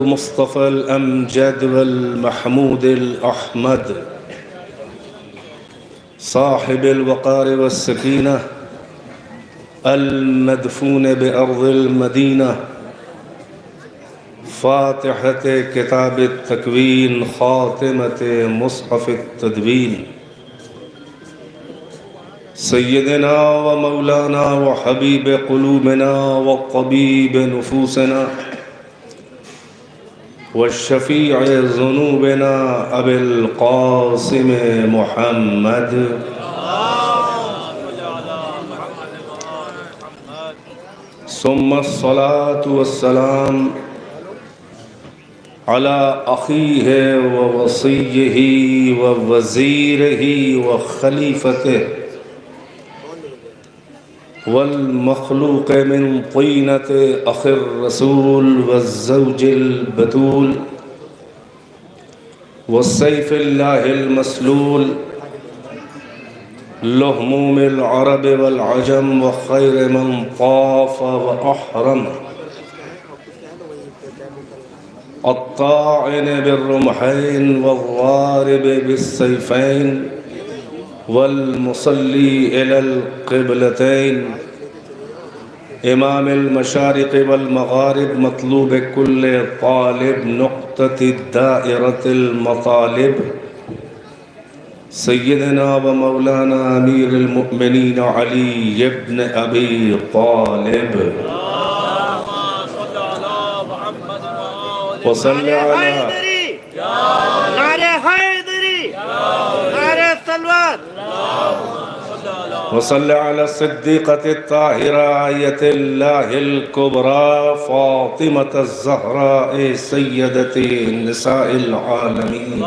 المصطفى الأمجد والمحمود الأحمد صاحب الوقار والسكينة المدفون بأرض المدينة فاتحة كتاب التكوين خاتمة مصحف التدوين سيدنا ومولانا وحبيب قلوبنا وطبيب نفوسنا والشفيع ذنوبنا أبي القاسم محمد ثم الصلاة والسلام على أخيه ووصيه ووزيره وخليفته والمخلوق من طينة أخي الرسول والزوج البتول والسيف الله المسلول لهموم العرب والعجم وخير من طاف وأحرم الطاعن بالرمحين والضارب بالسيفين والمصلي إلى القبلتين إمام المشارق والمغارب مطلوب كل طالب نقطة دائرة المطالب سيدنا ومولانا أمير المؤمنين علي بن أبي طالب وصل على وصل على الصديقة الطاهرة آية الله الكبرى فاطمة الزهراء سيدة نساء العالمين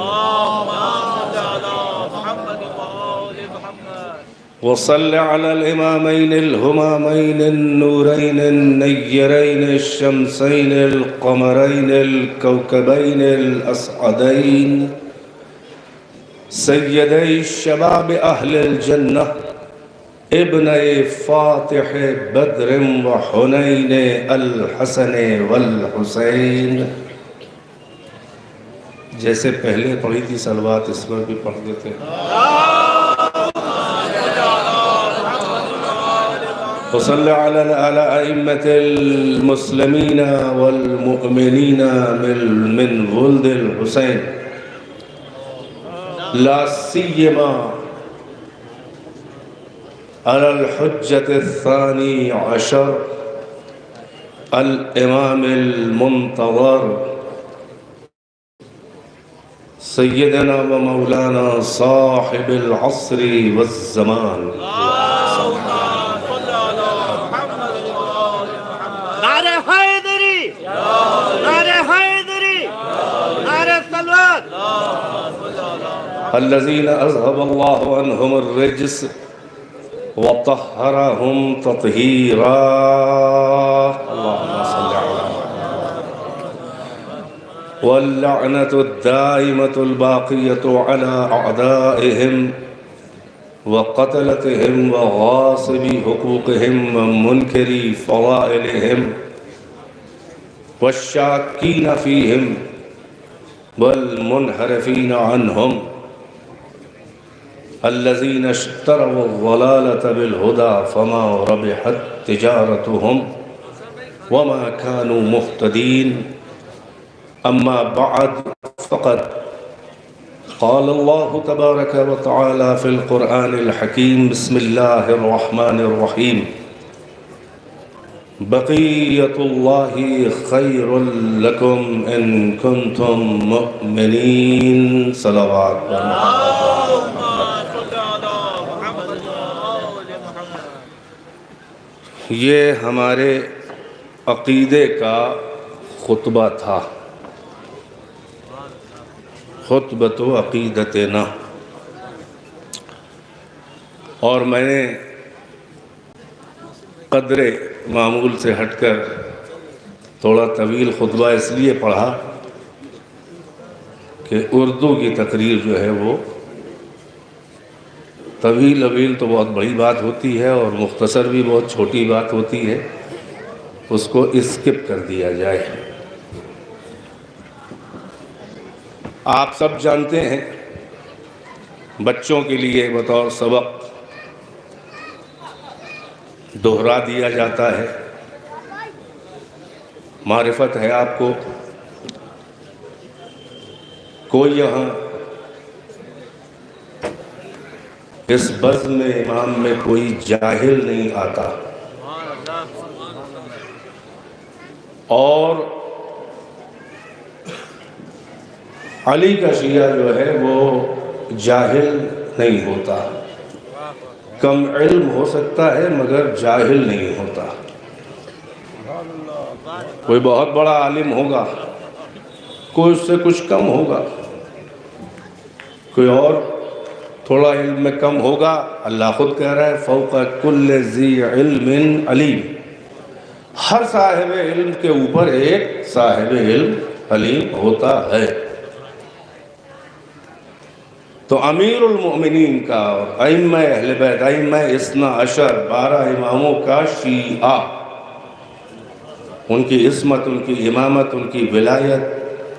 وصل على الإمامين الهمامين النورين النيرين الشمسين القمرين الكوكبين الأسعدين سيدي الشباب أهل الجنة ابن فاتح بدر وحنين الحسن والحسين جیسے پہلے پڑھی تھی صلوات اس پر بھی پڑھ دیتے وصل على أئمة المسلمين والمؤمنين من ولد الحسين لا سيما على الحجة الثاني عشر الإمام المنتظر سيدنا ومولانا صاحب العصر والزمان الذين أذهب الله عنهم الرجس وطهرهم تطهيرا اللهم صل على واللعنة الدائمة الباقية على أعدائهم وقتلتهم وغاصبي حقوقهم ومنكري فضائلهم والشاكين فيهم والمنحرفين عنهم الذين اشتروا الضلالة بالهدى فما ربحت تجارتهم وما كانوا مهتدين أما بعد فقد قال الله تبارك وتعالى في القرآن الحكيم بسم الله الرحمن الرحيم بقية الله خير لكم إن كنتم مؤمنين صلوات یہ ہمارے عقیدے کا خطبہ تھا خطبۃ عقیدتنا اور میں نے قدر معمول سے ہٹ کر تھوڑا طویل خطبہ اس لیے پڑھا کہ اردو کی تقریر جو ہے وہ طویل تو بہت بڑی بات ہوتی ہے اور مختصر بھی بہت چھوٹی بات ہوتی ہے، اس کو اسکپ کر دیا جائے۔ آپ سب جانتے ہیں بچوں کے لیے بطور سبق دوہرا دیا جاتا ہے، معرفت ہے آپ کو، کوئی یہاں اس بزم امام میں کوئی جاہل نہیں آتا، اور علی کا شیعہ جو ہے وہ جاہل نہیں ہوتا، کم علم ہو سکتا ہے مگر جاہل نہیں ہوتا۔ کوئی بہت بڑا عالم ہوگا، کوئی اس سے کچھ کم ہوگا، کوئی اور تھوڑا علم میں کم ہوگا، اللہ خود کہہ رہا ہے فوق کل ذی علم علیم، ہر صاحب علم کے اوپر ایک صاحب علم علیم ہوتا ہے۔ تو امیر المؤمنین کا اور ائمہ اہل بیت، ائمہ اثنا عشر، 12 اماموں کا شیعہ، ان کی عصمت، ان کی امامت، ان کی ولایت،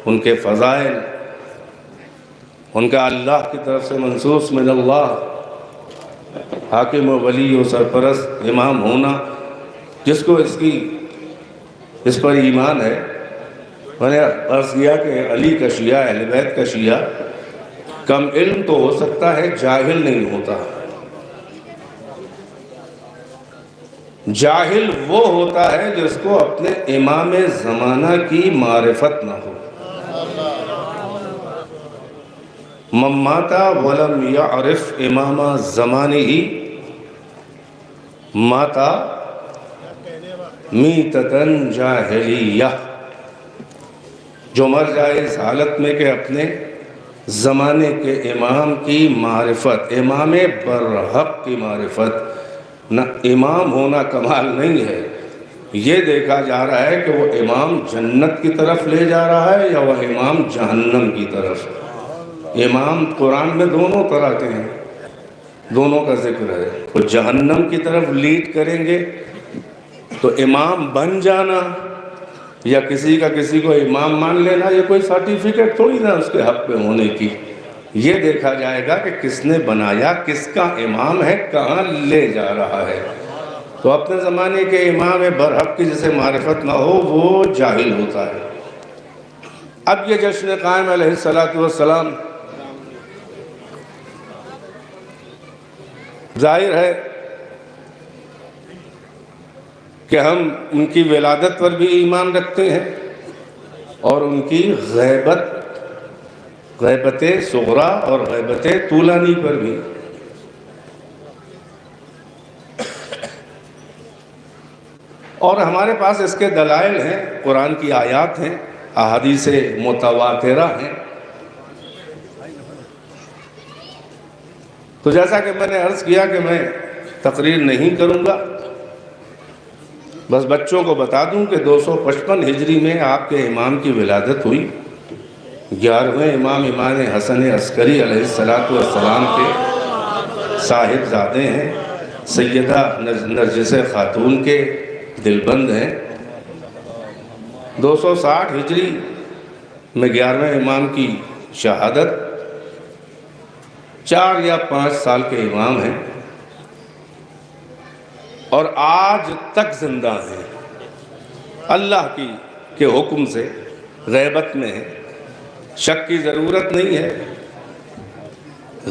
ان کے فضائل، ان کا اللہ کی طرف سے منصوص من اللہ حاکم و ولی و سرپرست امام ہونا، جس کو اس پر ایمان ہے۔ میں نے عرض کیا کہ علی کا شیعہ، اہل بیت کا شیعہ کم علم تو ہو سکتا ہے، جاہل نہیں ہوتا۔ جاہل وہ ہوتا ہے جس کو اپنے امام زمانہ کی معرفت نہ ہو۔ من مات ولم یعرف امام زمانہ مات میتۃ جاہلیہ، جو مر جائے اس حالت میں کہ اپنے زمانے کے امام کی معرفت، امام برحق کی معرفت، نہ امام ہونا کمال نہیں ہے، یہ دیکھا جا رہا ہے کہ وہ امام جنت کی طرف لے جا رہا ہے یا وہ امام جہنم کی طرف۔ امام قرآن میں دونوں طرح کے ہیں، دونوں کا ذکر ہے۔ وہ جہنم کی طرف لیڈ کریں گے تو امام بن جانا یا کسی کو امام مان لینا، یہ کوئی سرٹیفکیٹ تھوڑی نہ اس کے حق پہ ہونے کی۔ یہ دیکھا جائے گا کہ کس نے بنایا، کس کا امام ہے، کہاں لے جا رہا ہے۔ تو اپنے زمانے کے امام برحق کی جسے معرفت نہ ہو وہ جاہل ہوتا ہے۔ اب یہ جشن قائم علیہ السلام ظاہر ہے کہ ہم ان کی ولادت پر بھی ایمان رکھتے ہیں اور ان کی غیبت صغریٰ اور غیبت طولانی پر بھی۔ اور ہمارے پاس اس کے دلائل ہیں، قرآن کی آیات ہیں، احادیث متواترہ ہیں۔ تو جیسا کہ میں نے عرض کیا کہ میں تقریر نہیں کروں گا، بس بچوں کو بتا دوں کہ 255 ہجری میں آپ کے امام کی ولادت ہوئی۔ 11ویں امام حسن عسکری علیہ السلام کے صاحبزادے ہیں، سیدہ نرجس خاتون کے دلبند ہیں۔ 260 ہجری میں 11ویں امام کی شہادت، 4 یا 5 سال کے امام ہیں اور آج تک زندہ ہیں، اللہ کے حکم سے غیبت میں ہیں۔ شک کی ضرورت نہیں ہے،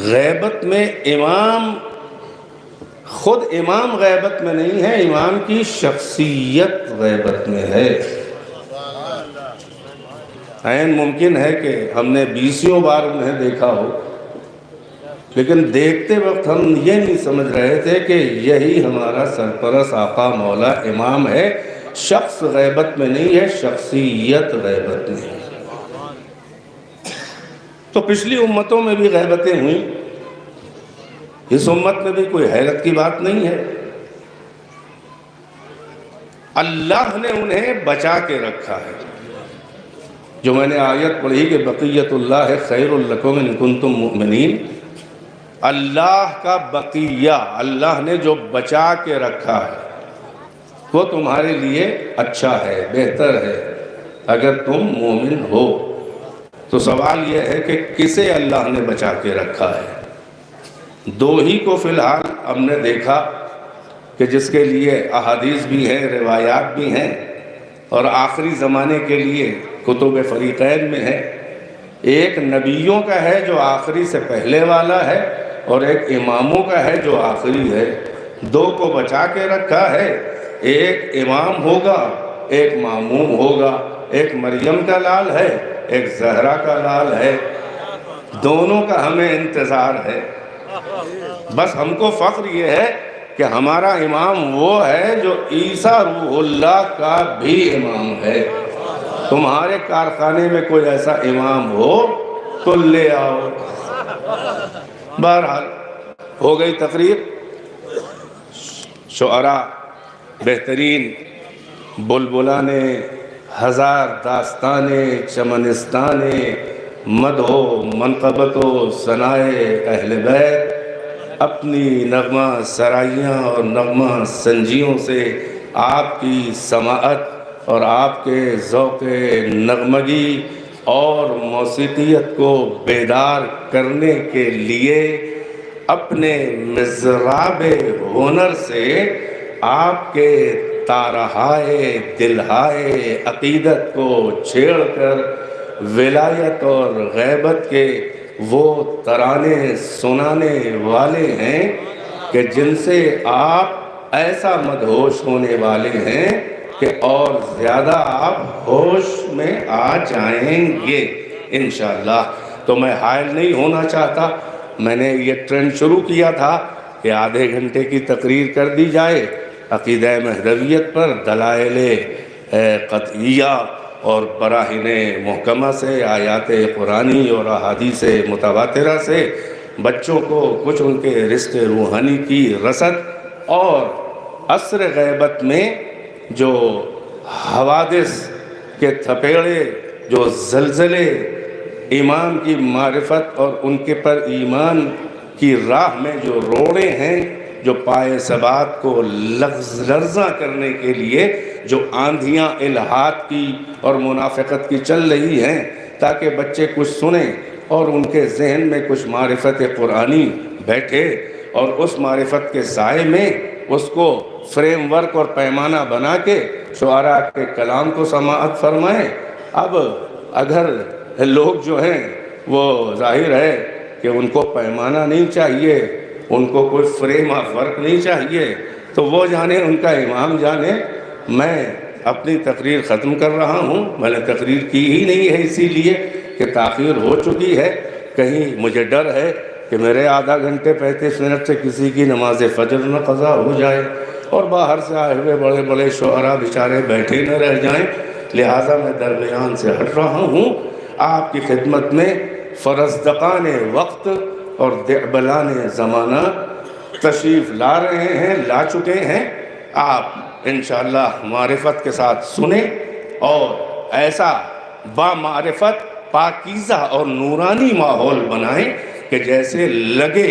غیبت میں خود امام غیبت میں نہیں ہے، امام کی شخصیت غیبت میں ہے۔ عین ممکن ہے کہ ہم نے 20 بار انہیں دیکھا ہو، لیکن دیکھتے وقت ہم یہ نہیں سمجھ رہے تھے کہ یہی ہمارا سرپرست آقا مولا امام ہے۔ شخص غیبت میں نہیں ہے، شخصیت غیبت میں ہے۔ تو پچھلی امتوں میں بھی غیبتیں ہوئیں، اس امت میں بھی کوئی حیرت کی بات نہیں ہے۔ اللہ نے انہیں بچا کے رکھا ہے۔ جو میں نے آیت پڑھی کہ بقیت اللہ خیر لکم ان کنتم مؤمنین، اللہ کا بقیہ، اللہ نے جو بچا کے رکھا ہے وہ تمہارے لیے اچھا ہے، بہتر ہے اگر تم مومن ہو۔ تو سوال یہ ہے کہ کسے اللہ نے بچا کے رکھا ہے؟ دو ہی کو فی الحال ہم نے دیکھا کہ جس کے لیے احادیث بھی ہیں، روایات بھی ہیں، اور آخری زمانے کے لیے کتب فریقین میں ہے۔ ایک نبیوں کا ہے جو آخری سے پہلے والا ہے، اور ایک اماموں کا ہے جو آخری ہے۔ دو کو بچا کے رکھا ہے، ایک امام ہوگا، ایک ماموم ہوگا، ایک مریم کا لال ہے، ایک زہرا کا لال ہے۔ دونوں کا ہمیں انتظار ہے۔ بس ہم کو فخر یہ ہے کہ ہمارا امام وہ ہے جو عیسیٰ روح اللہ کا بھی امام ہے۔ تمہارے کارخانے میں کوئی ایسا امام ہو تو لے آؤ۔ بہرحال ہو گئی تقریر۔ شعراء بہترین بلبلانے ہزار داستانے چمنستانے مدح و منقبت و ثنائے اہل بیت اپنی نغمہ سرائیاں اور نغمہ سنجیوں سے آپ کی سماعت اور آپ کے ذوق نغمگی اور موسیقیت کو بیدار کرنے کے لیے اپنے مضراب ہنر سے آپ کے تارہائے دلہائے عقیدت کو چھیڑ کر ولایت اور غیبت کے وہ ترانے سنانے والے ہیں کہ جن سے آپ ایسا مدہوش ہونے والے ہیں کہ اور زیادہ آپ ہوش میں آ جائیں گے انشاءاللہ۔ تو میں حائل نہیں ہونا چاہتا، میں نے یہ ٹرینڈ شروع کیا تھا کہ آدھے گھنٹے کی تقریر کر دی جائے عقیدہ مہدویت پر، دلائل قطعیہ اور براہین محکمہ سے، آیات قرآنی اور احادیث متواترہ سے، بچوں کو کچھ ان کے رزق روحانی کی رسد، اور عصر غیبت میں جو حوادث کے تھپیڑے، جو زلزلے امام کی معرفت اور ان کے پر ایمان کی راہ میں جو روڑے ہیں، جو پائے ثبات کو لرزاں کرنے کے لیے جو آندھیاں الہات کی اور منافقت کی چل رہی ہیں، تاکہ بچے کچھ سنیں اور ان کے ذہن میں کچھ معرفت قرآنی بیٹھے، اور اس معرفت کے سائے میں اس کو فریم ورک اور پیمانہ بنا کے شعراء کے کلام کو سماعت فرمائیں۔ اب اگر لوگ جو ہیں وہ ظاہر ہے کہ ان کو پیمانہ نہیں چاہیے، ان کو کوئی فریم آف ورک نہیں چاہیے، تو وہ جانے، ان کا امام جانے۔ میں اپنی تقریر ختم کر رہا ہوں۔ میں نے تقریر کی ہی نہیں ہے اسی لیے کہ تاخیر ہو چکی ہے، کہیں مجھے ڈر ہے کہ میرے آدھا گھنٹے 35 منٹ سے کسی کی نماز فجر نہ قضا ہو جائے اور باہر سے آئے ہوئے بڑے بڑے شعراء بیچارے بیٹھے نہ رہ جائیں، لہٰذا میں درمیان سے ہٹ رہا ہوں۔ آپ کی خدمت میں فرزدقان وقت اور دعبلان زمانہ تشریف لا رہے ہیں، لا چکے ہیں۔ آپ انشاءاللہ معرفت کے ساتھ سنیں اور ایسا با معرفت پاکیزہ اور نورانی ماحول بنائیں کہ جیسے لگے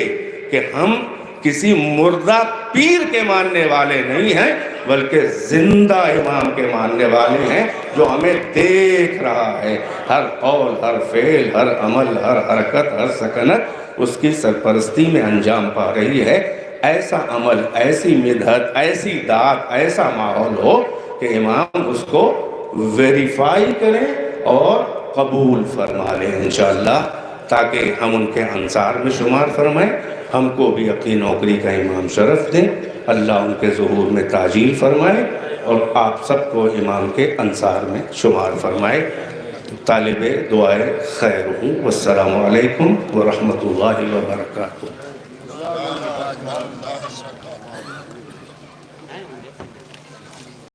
کہ ہم کسی مردہ پیر کے ماننے والے نہیں ہیں، بلکہ زندہ امام کے ماننے والے ہیں جو ہمیں دیکھ رہا ہے، ہر قول، ہر فعل، ہر عمل، ہر حرکت، ہر سکنت اس کی سرپرستی میں انجام پا رہی ہے۔ ایسا عمل، ایسی مدحت، ایسی دعات، ایسا ماحول ہو کہ امام اس کو ویریفائی کریں اور قبول فرما لیں انشاءاللہ، تاکہ ہم ان کے انصار میں شمار فرمائیں، ہم کو بھی اپنی نوکری کا امام شرف دیں، اللہ ان کے ظہور میں تعجیل فرمائے اور آپ سب کو امام کے انصار میں شمار فرمائے۔ طالب دعائے خیر ہوں۔ والسلام علیکم ورحمۃ اللہ وبرکاتہ۔